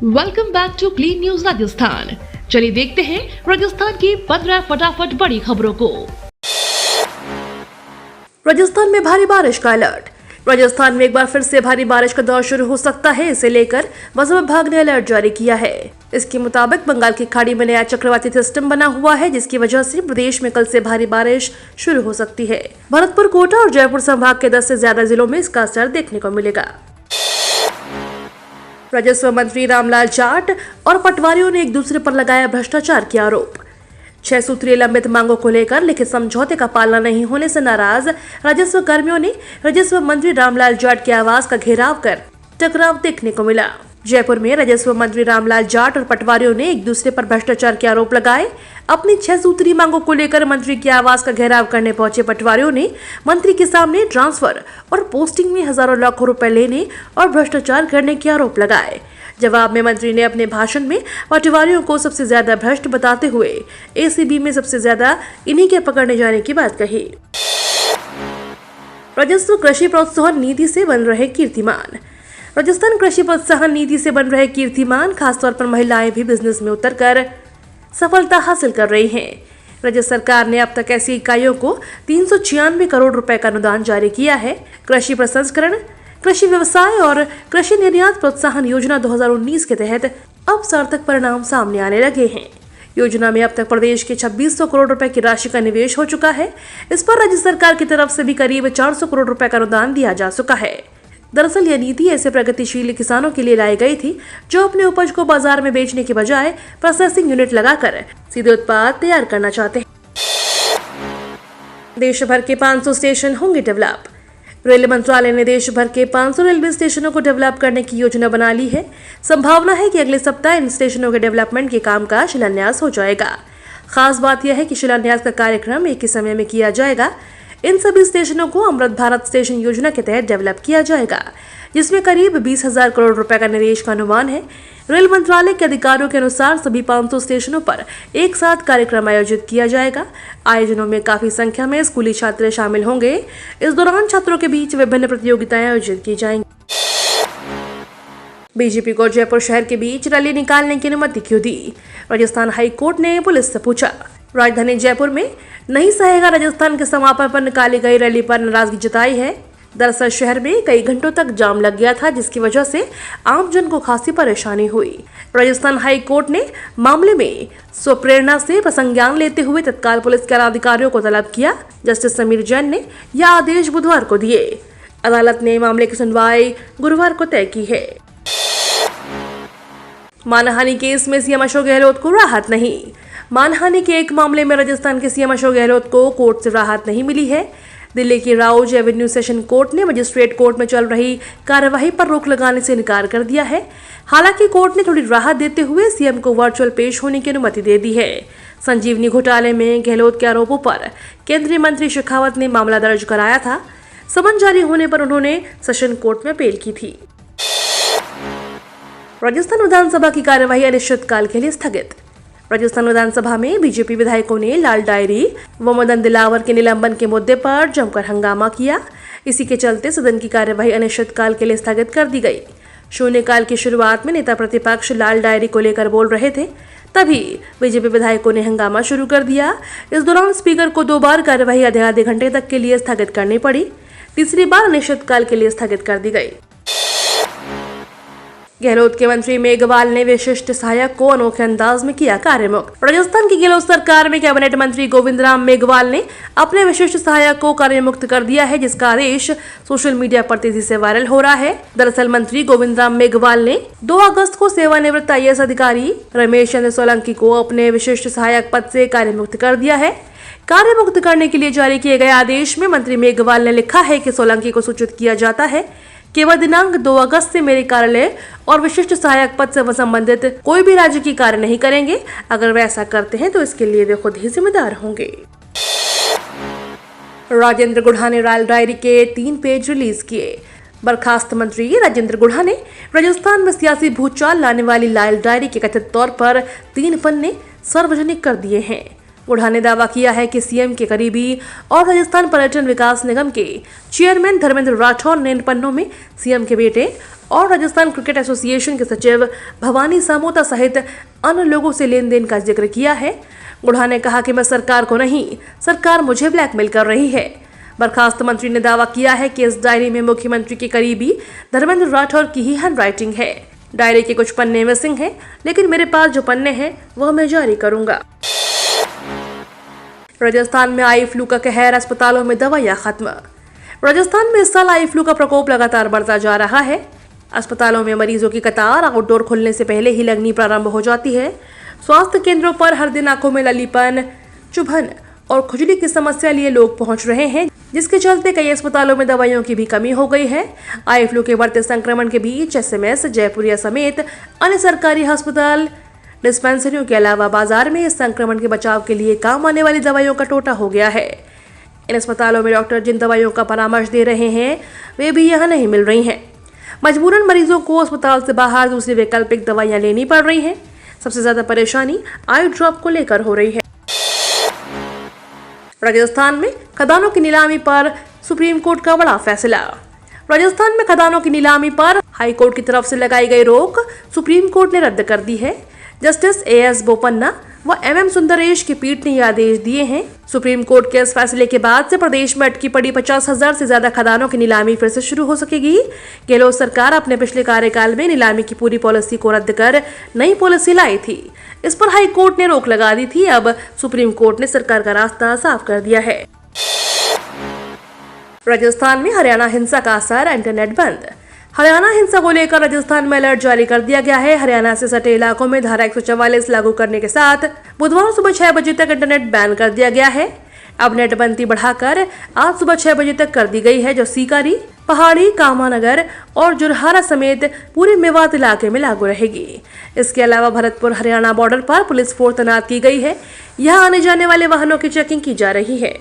Welcome back to clean news Rajasthan. चलिए देखते हैं राजस्थान की 15 फटाफट बड़ी खबरों को। राजस्थान में भारी बारिश का अलर्ट। राजस्थान में एक बार फिर से भारी बारिश का दौर शुरू हो सकता है। इसे लेकर मौसम विभाग ने अलर्ट जारी किया है। इसके मुताबिक बंगाल की खाड़ी में नया चक्रवाती सिस्टम बना हुआ है, जिसकी वजह से प्रदेश में कल से भारी बारिश शुरू हो सकती है। भरतपुर, कोटा और जयपुर संभाग के 10 से ज्यादा जिलों में इसका असर देखने को मिलेगा। राजस्व मंत्री रामलाल जाट और पटवारियों ने एक दूसरे पर लगाया भ्रष्टाचार के आरोप। 6 सूत्रीय लंबित मांगों को लेकर लिखित समझौते का पालना नहीं होने से नाराज राजस्व कर्मियों ने राजस्व मंत्री रामलाल जाट के आवास का घेराव कर टकराव देखने को मिला। जयपुर में राजस्व मंत्री रामलाल जाट और पटवारियों ने एक दूसरे पर भ्रष्टाचार के आरोप लगाए। अपनी 6 सूत्रीय मांगों को लेकर मंत्री के आवास का घेराव करने पहुंचे पटवारियों ने मंत्री के सामने ट्रांसफर और पोस्टिंग में हजारों लाखों रुपए लेने और भ्रष्टाचार करने के आरोप लगाए। जवाब में मंत्री ने अपने भाषण में पटवारियों को सबसे ज्यादा भ्रष्ट बताते हुए एसीबी में सबसे ज्यादा इन्हीं के पकड़ने जाने की बात कही। राजस्व कृषि प्रोत्साहन नीति से बन रहे कीर्तिमान। राजस्थान कृषि प्रोत्साहन नीति से बन रहे कीर्तिमान खासतौर पर महिलाएं भी बिजनेस में उतरकर सफलता हासिल कर रही हैं। राज्य सरकार ने अब तक ऐसी इकाइयों को 396 करोड़ रुपए का अनुदान जारी किया है। कृषि प्रसंस्करण, कृषि व्यवसाय और कृषि निर्यात प्रोत्साहन योजना 2019 के तहत अब सार्थक परिणाम सामने आने लगे हैं। योजना में अब तक प्रदेश के 2600 करोड़ रुपए की राशि का निवेश हो चुका है। इस पर राज्य सरकार की तरफ से भी करीब 400 करोड़ रुपए का अनुदान दिया जा चुका है। दरअसल यह नीति ऐसे प्रगतिशील किसानों के लिए लाई गई थी जो अपने उपज को बाजार में बेचने के बजाय प्रोसेसिंग यूनिट लगाकर सीधे उत्पाद तैयार करना चाहते हैं। देश भर के 500 स्टेशन होंगे डेवलप। रेल मंत्रालय ने देश भर के 500 रेलवे स्टेशनों को डेवलप करने की योजना बना ली है। संभावना है कि अगले सप्ताह इन स्टेशनों के डेवलपमेंट के काम का शिलान्यास हो जाएगा। खास बात यह है कि शिलान्यास का कार्यक्रम एक ही समय में किया जाएगा। इन सभी स्टेशनों को अमृत भारत स्टेशन योजना के तहत डेवलप किया जाएगा, जिसमें करीब 20,000 करोड़ रुपए का निवेश का अनुमान है। रेल मंत्रालय के अधिकारियों के अनुसार सभी 500 स्टेशनों पर एक साथ कार्यक्रम आयोजित किया जाएगा। आयोजनों में काफी संख्या में स्कूली छात्र शामिल होंगे। इस दौरान छात्रों के बीच विभिन्न प्रतियोगिताएं आयोजित की जाएंगी। बीजेपी को जयपुर शहर के बीच रैली निकालने की अनुमति क्यों दी? राजस्थान हाई कोर्ट ने पुलिस से पूछा। राजधानी जयपुर में नहीं सहेगा राजस्थान के समापन पर निकाली गई रैली पर नाराजगी जताई है। दरअसल शहर में कई घंटों तक जाम लग गया था, जिसकी वजह से आमजन को खासी परेशानी हुई। राजस्थान हाई कोर्ट ने मामले में स्वप्रेरणा से संज्ञान लेते हुए तत्काल पुलिस के अधिकारियों को तलब किया। जस्टिस समीर जैन ने यह आदेश बुधवार को दिए। अदालत ने मामले की सुनवाई गुरुवार को तय की है। मानहानि केस में सीएम अशोक गहलोत को राहत नहीं। मानहानि के एक मामले में राजस्थान के सीएम अशोक गहलोत को कोर्ट से राहत नहीं मिली है। दिल्ली की राउज एवेन्यू सेशन कोर्ट ने मजिस्ट्रेट कोर्ट में चल रही कार्यवाही पर रोक लगाने से इनकार कर दिया है। हालांकि कोर्ट ने थोड़ी राहत देते हुए सीएम को वर्चुअल पेश होने की अनुमति दे दी है। संजीवनी घोटाले में गहलोत के आरोपों पर केंद्रीय मंत्री शेखावत ने मामला दर्ज कराया था। समन जारी होने पर उन्होंने सेशन कोर्ट में अपील की थी। राजस्थान विधानसभा की कार्यवाही अनिश्चितकाल के लिए स्थगित। राजस्थान विधानसभा में बीजेपी विधायकों ने लाल डायरी व मदन दिलावर के निलंबन के मुद्दे पर जमकर हंगामा किया। इसी के चलते सदन की कार्यवाही अनिश्चितकाल के लिए स्थगित कर दी गई। शून्यकाल की शुरुआत में नेता प्रतिपक्ष लाल डायरी को लेकर बोल रहे थे, तभी बीजेपी विधायकों ने हंगामा शुरू कर दिया। इस दौरान स्पीकर को 2 बार कार्यवाही आधे घंटे तक के लिए स्थगित करनी पड़ी। तीसरी बार अनिश्चितकाल के लिए स्थगित कर दी गई। गहलोत के मंत्री मेघवाल ने विशिष्ट सहायक को अनोखे अंदाज में किया कार्यमुक्त। राजस्थान की गहलोत सरकार में कैबिनेट मंत्री गोविंद राम मेघवाल ने अपने विशिष्ट सहायक को कार्यमुक्त कर दिया है, जिसका आदेश सोशल मीडिया पर तेजी से वायरल हो रहा है। दरअसल मंत्री गोविंद राम मेघवाल ने 2 अगस्त को सेवानिवृत्त IAS अधिकारी रमेश चंद्र सोलंकी को अपने विशिष्ट सहायक पद से कार्यमुक्त कर दिया है। कार्यमुक्त करने के लिए जारी किए गए आदेश में मंत्री मेघवाल ने लिखा है कि सोलंकी को सूचित किया जाता है केवल दिनांक 2 अगस्त से मेरे कार्यालय और विशिष्ट सहायक पद से संबंधित कोई भी राजकीय कार्य नहीं करेंगे। अगर वे ऐसा करते हैं तो इसके लिए वे खुद ही जिम्मेदार होंगे। राजेंद्र गुढ़ा ने लाल डायरी के 3 पेज रिलीज किए। बर्खास्त मंत्री राजेंद्र गुढ़ा ने राजस्थान में सियासी भूचाल लाने वाली लाल डायरी के कथित तौर पर 3 पन्ने सार्वजनिक कर दिए हैं। गुढ़ा ने दावा किया है कि सीएम के करीबी और राजस्थान पर्यटन विकास निगम के चेयरमैन धर्मेंद्र राठौर ने इन पन्नों में सीएम के बेटे और राजस्थान क्रिकेट एसोसिएशन के सचिव भवानी सामोता सहित अन्य लोगों से लेन देन का जिक्र किया है। गुढ़ा ने कहा कि मैं सरकार को नहीं, सरकार मुझे ब्लैकमेल कर रही है। बर्खास्त मंत्री ने दावा किया है कि इस डायरी में मुख्यमंत्री के करीबी धर्मेंद्र राठौर की ही हैंडराइटिंग है। डायरी के कुछ पन्ने मिसिंग हैं, लेकिन मेरे पास जो पन्ने हैं वह मैं जारी करूंगा। राजस्थान में आई फ्लू का कहर, अस्पतालों में दवाइयां खत्म। राजस्थान में इस साल आई फ्लू का प्रकोप लगातार बढ़ता जा रहा है। अस्पतालों में मरीजों की कतार आउटडोर खुलने से पहले ही लगनी प्रारंभ हो जाती है। स्वास्थ्य केंद्रों पर हर दिन आंखों में ललीपन, चुभन और खुजली की समस्या लिए लोग पहुंच रहे हैं, जिसके चलते कई अस्पतालों में दवाइयों की भी कमी हो गई है। आई फ्लू के बढ़ते संक्रमण के बीच एसएमएस, जयपुरिया समेत अन्य सरकारी अस्पताल, डिस्पेंसरियों के अलावा बाजार में इस संक्रमण के बचाव के लिए काम आने वाली दवाइयों का टोटा हो गया है। इन अस्पतालों में डॉक्टर जिन दवाइयों का परामर्श दे रहे हैं वे भी यहाँ नहीं मिल रही हैं। मजबूरन मरीजों को अस्पताल से बाहर दूसरी वैकल्पिक दवाइयां लेनी पड़ रही हैं। सबसे ज्यादा परेशानी आई ड्रॉप को लेकर हो रही है। राजस्थान में खदानों की नीलामी पर सुप्रीम कोर्ट का बड़ा फैसला। राजस्थान में खदानों की नीलामी पर हाई कोर्ट की तरफ से लगाई गई रोक सुप्रीम कोर्ट ने रद्द कर दी है। जस्टिस एएस बोपन्ना व एमएम सुंदरेश की पीठ ने ये आदेश दिए हैं। सुप्रीम कोर्ट के इस फैसले के बाद से प्रदेश में अटकी पड़ी 50,000 से ज्यादा खदानों की नीलामी फिर से शुरू हो सकेगी। गहलोत सरकार अपने पिछले कार्यकाल में नीलामी की पूरी पॉलिसी को रद्द कर नई पॉलिसी लाई थी। इस पर हाई कोर्ट ने रोक लगा दी थी। अब सुप्रीम कोर्ट ने सरकार का रास्ता साफ कर दिया है। राजस्थान में हरियाणा हिंसा का असर, इंटरनेट बंद। हरियाणा हिंसा को लेकर राजस्थान में अलर्ट जारी कर दिया गया है। हरियाणा से सटे इलाकों में धारा 144 लागू करने के साथ बुधवार सुबह 6 बजे तक इंटरनेट बैन कर दिया गया है। अब नेटबंदी बढ़ाकर आज सुबह 6 बजे तक कर दी गई है, जो सीकारी, पहाड़ी, कामानगर और जुरहारा समेत पूरे मेवात इलाके में लागू रहेगी। इसके अलावा भरतपुर हरियाणा बॉर्डर पर पुलिस फोर्स तैनात की गई है। यहाँ आने जाने वाले वाहनों की चेकिंग की जा रही है।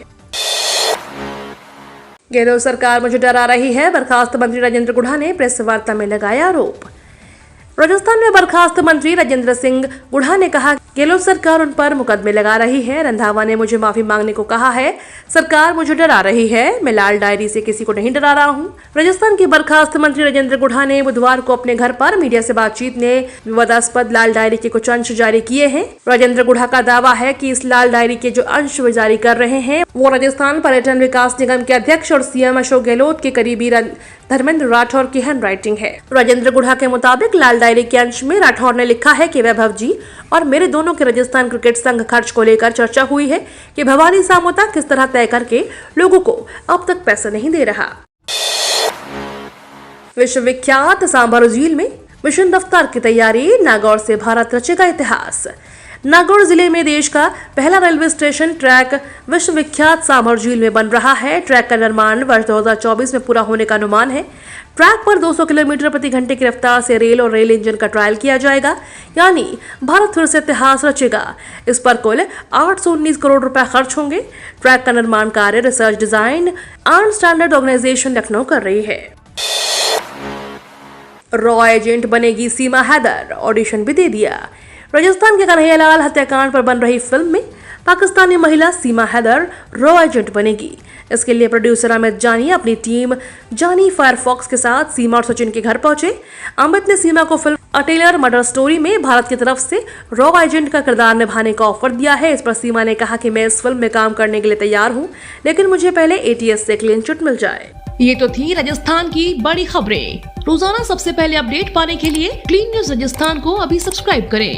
गहलोत सरकार मुझे डरा रही है, बर्खास्त मंत्री राजेंद्र गुढ़ा ने प्रेस वार्ता में लगाया आरोप। राजस्थान में बर्खास्त मंत्री राजेंद्र सिंह गुढ़ा ने कहा गहलोत सरकार उन पर मुकदमे लगा रही है। रंधावा ने मुझे माफी मांगने को कहा है। सरकार मुझे डरा रही है, मैं लाल डायरी से किसी को नहीं डरा रहा हूं। राजस्थान के बर्खास्त मंत्री राजेंद्र गुढ़ा ने बुधवार को अपने घर पर मीडिया से बातचीत में विवादास्पद लाल डायरी के कुछ अंश जारी किए हैं। राजेंद्र गुढ़ा का दावा है कि इस लाल डायरी के जो अंश वे जारी कर रहे हैं वो राजस्थान पर्यटन विकास निगम के अध्यक्ष और सीएम अशोक गहलोत के करीबी धर्मेंद्र राठौर की हैंडराइटिंग है। राजेंद्र गुढ़ा के मुताबिक लाल डायरी के अंश में राठौर ने लिखा है कि वैभव जी और मेरे दोनों के राजस्थान क्रिकेट संघ खर्च को लेकर चर्चा हुई है कि भवानी सामोता किस तरह तय करके लोगों को अब तक पैसा नहीं दे रहा। विश्वविख्यात सांभर झील में मिशन रफ्तार की तैयारी, नागौर से भारत रचेगा इतिहास। नागौर जिले में देश का पहला रेलवे स्टेशन ट्रैक विश्वविख्यात सांभर झील में बन रहा है। ट्रैक का निर्माण वर्ष 2024 में पूरा होने का अनुमान है। ट्रैक पर 200 किलोमीटर प्रति घंटे की रफ्तार से रेल और रेल इंजन का ट्रायल किया जाएगा, यानी भारत फिर से इतिहास रचेगा। इस पर कुल 819 करोड़ रुपए खर्च होंगे। ट्रैक का निर्माण कार्य research design and standard organisation Lucknow कर रही है। रॉ एजेंट बनेगी सीमा हैदर, ऑडिशन भी दे दिया। राजस्थान के कन्हैयालाल हत्याकांड पर बन रही फिल्म में पाकिस्तानी महिला सीमा हैदर रॉ एजेंट बनेगी। इसके लिए प्रोड्यूसर अमित जानी अपनी टीम जानी फायरफॉक्स के साथ सीमा और सचिन के घर पहुंचे। अमित ने सीमा को film a tailor murder story में भारत की तरफ से रॉ एजेंट का किरदार निभाने का ऑफर दिया है। इस पर सीमा ने कहा कि मैं इस फिल्म में काम करने के लिए तैयार हूं, लेकिन मुझे पहले ATS से क्लीन चिट मिल जाए। ये तो थी राजस्थान की बड़ी खबरें। रोजाना सबसे पहले अपडेट पाने के लिए क्लीन न्यूज राजस्थान को अभी सब्सक्राइब करें।